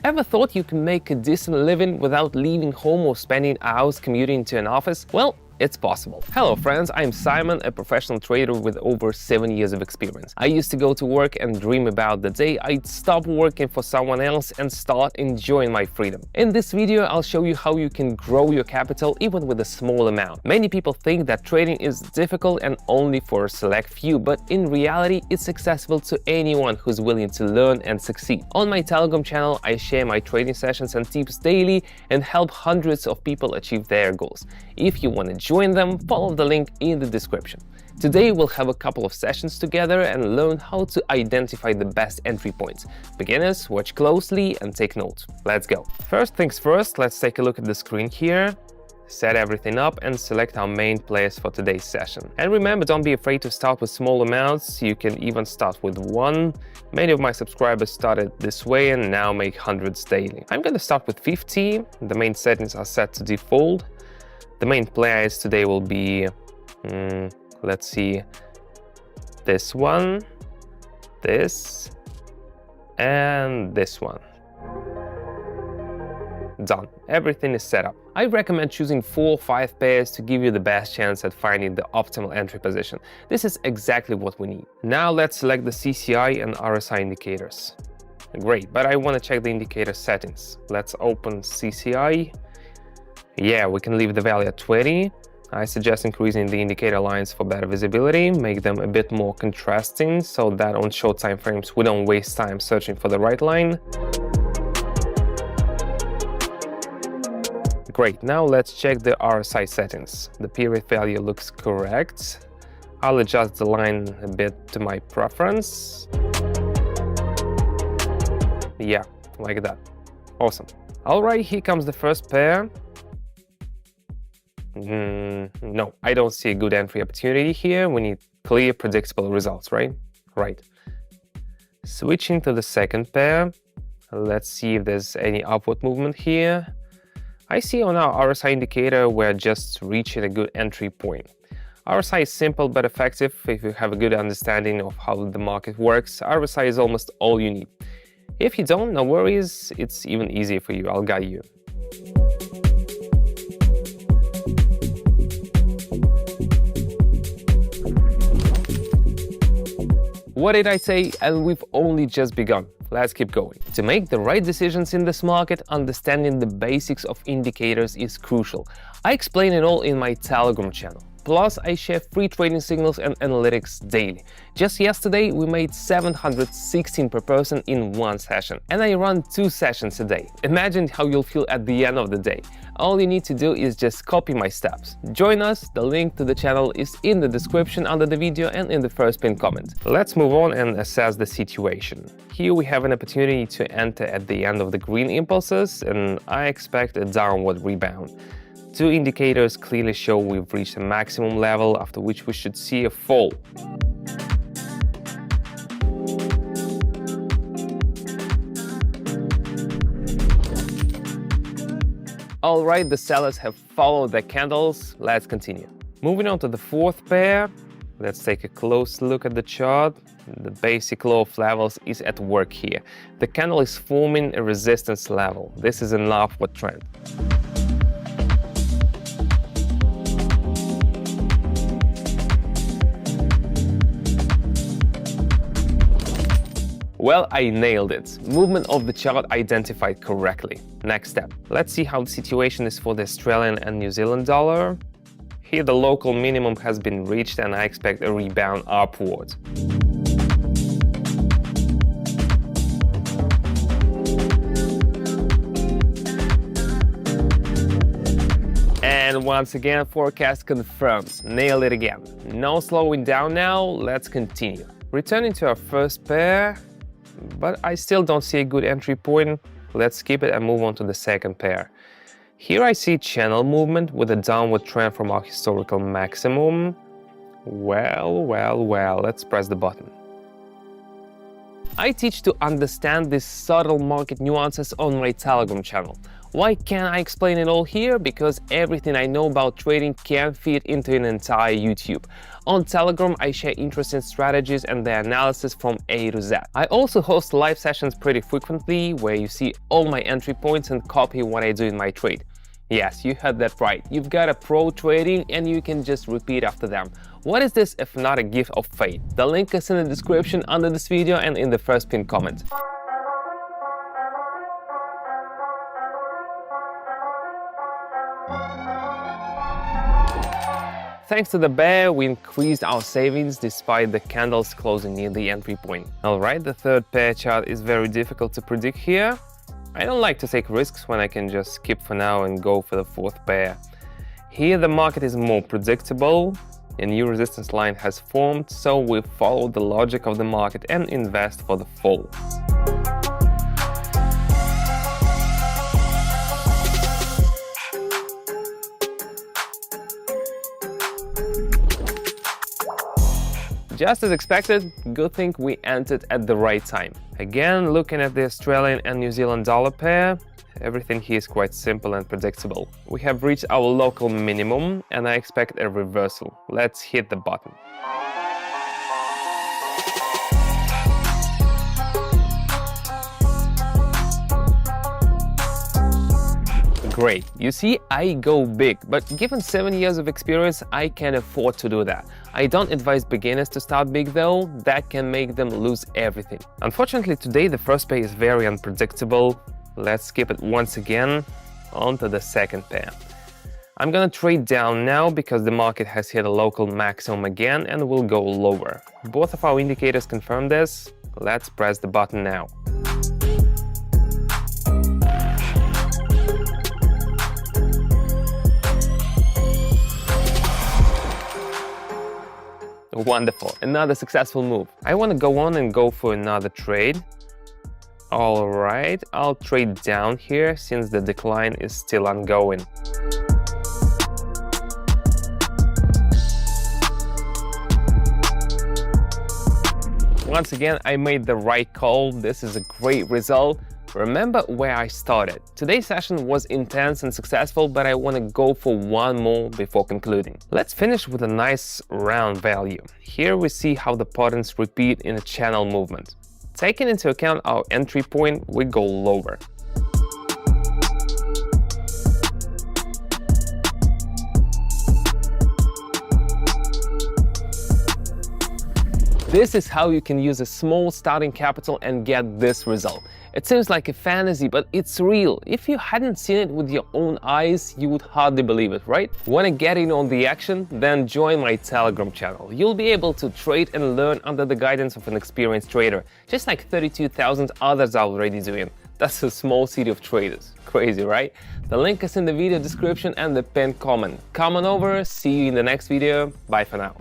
Ever thought you can make a decent living without leaving home or spending hours commuting to an office? Well, it's possible. Hello friends, I'm Simon, a professional trader with over 7 years of experience. I used to go to work and dream about the day I'd stop working for someone else and start enjoying my freedom. In this video, I'll show you how you can grow your capital even with a small amount. Many people think that trading is difficult and only for a select few, but in reality, it's accessible to anyone who's willing to learn and succeed. On my Telegram channel, I share my trading sessions and tips daily and help hundreds of people achieve their goals. If you want to join them, follow the link in the description. Today we'll have a couple of sessions together and learn how to identify the best entry points. Beginners, watch closely and take notes. Let's go. First things first, let's take a look at the screen here. Set everything up and select our main players for today's session. And remember, don't be afraid to start with small amounts. You can even start with one. Many of my subscribers started this way and now make hundreds daily. I'm going to start with 50. The main settings are set to default. The main players today will be, let's see, this one, this, and this one. Done. Everything is set up. I recommend choosing 4 or 5 pairs to give you the best chance at finding the optimal entry position. This is exactly what we need. Now let's select the CCI and RSI indicators. Great, but I want to check the indicator settings. Let's open CCI. Yeah, we can leave the value at 20. I suggest increasing the indicator lines for better visibility, make them a bit more contrasting so that on short time frames we don't waste time searching for the right line. Great, now let's check the RSI settings. The period value looks correct. I'll adjust the line a bit to my preference. Yeah, like that. Awesome. Alright, here comes the first pair. No, I don't see a good entry opportunity here. We need clear, predictable results, right? Right. Switching to the second pair. Let's see if there's any upward movement here. I see on our RSI indicator we're just reaching a good entry point. RSI is simple but effective. If you have a good understanding of how the market works, RSI is almost all you need. If you don't, no worries, it's even easier for you. I'll guide you. What did I say? And we've only just begun. Let's keep going. To make the right decisions in this market, understanding the basics of indicators is crucial. I explain it all in my Telegram channel. Plus, I share free trading signals and analytics daily. Just yesterday, we made 716 per person in one session, and I run 2 sessions a day. Imagine how you'll feel at the end of the day. All you need to do is just copy my steps. Join us, the link to the channel is in the description under the video and in the first pinned comment. Let's move on and assess the situation. Here we have an opportunity to enter at the end of the green impulses, and I expect a downward rebound. 2 indicators clearly show we've reached a maximum level, after which we should see a fall. Alright, the sellers have followed their candles. Let's continue. Moving on to the 4th pair. Let's take a close look at the chart. The basic law of levels is at work here. The candle is forming a resistance level. This is an upward trend. Well, I nailed it. Movement of the chart identified correctly. Next step. Let's see how the situation is for the Australian and New Zealand dollar. Here the local minimum has been reached and I expect a rebound upwards. And once again, forecast confirms. Nailed it again. No slowing down now, let's continue. Returning to our first pair, but I still don't see a good entry point. Let's skip it and move on to the second pair. Here I see channel movement with a downward trend from our historical maximum. Well, let's press the button. I teach to understand these subtle market nuances on my Telegram channel. Why can't I explain it all here? Because everything I know about trading can't fit into an entire YouTube. On Telegram, I share interesting strategies and the analysis from A to Z. I also host live sessions pretty frequently where you see all my entry points and copy what I do in my trade. Yes, you heard that right. You've got a pro trading and you can just repeat after them. What is this if not a gift of fate? The link is in the description under this video and in the first pinned comment. Thanks to the bear, we increased our savings despite the candles closing near the entry point. Alright, the third pair chart is very difficult to predict here. I don't like to take risks when I can just skip for now and go for the fourth pair. Here the market is more predictable, a new resistance line has formed, so we follow the logic of the market and invest for the fall. Just as expected, good thing we entered at the right time. Again, looking at the Australian and New Zealand dollar pair, everything here is quite simple and predictable. We have reached our local minimum and I expect a reversal. Let's hit the button. Great, you see, I go big, but given 7 years of experience, I can afford to do that. I don't advise beginners to start big though, that can make them lose everything. Unfortunately, today the first pair is very unpredictable. Let's skip it once again, on to the second pair. I'm gonna trade down now because the market has hit a local maximum again and will go lower. Both of our indicators confirm this. Let's press the button now. Wonderful, another successful move. I want to go on and go for another trade. Alright, I'll trade down here since the decline is still ongoing. Once again, I made the right call. This is a great result. Remember where I started. Today's session was intense and successful, but I want to go for one more before concluding. Let's finish with a nice round value. Here we see how the patterns repeat in a channel movement. Taking into account our entry point, we go lower. This is how you can use a small starting capital and get this result. It seems like a fantasy, but it's real. If you hadn't seen it with your own eyes, you would hardly believe it, right? Want to get in on the action? Then join my Telegram channel. You'll be able to trade and learn under the guidance of an experienced trader, just like 32,000 others are already doing. That's a small city of traders. Crazy, right? The link is in the video description and the pinned comment. Come on over, see you in the next video. Bye for now.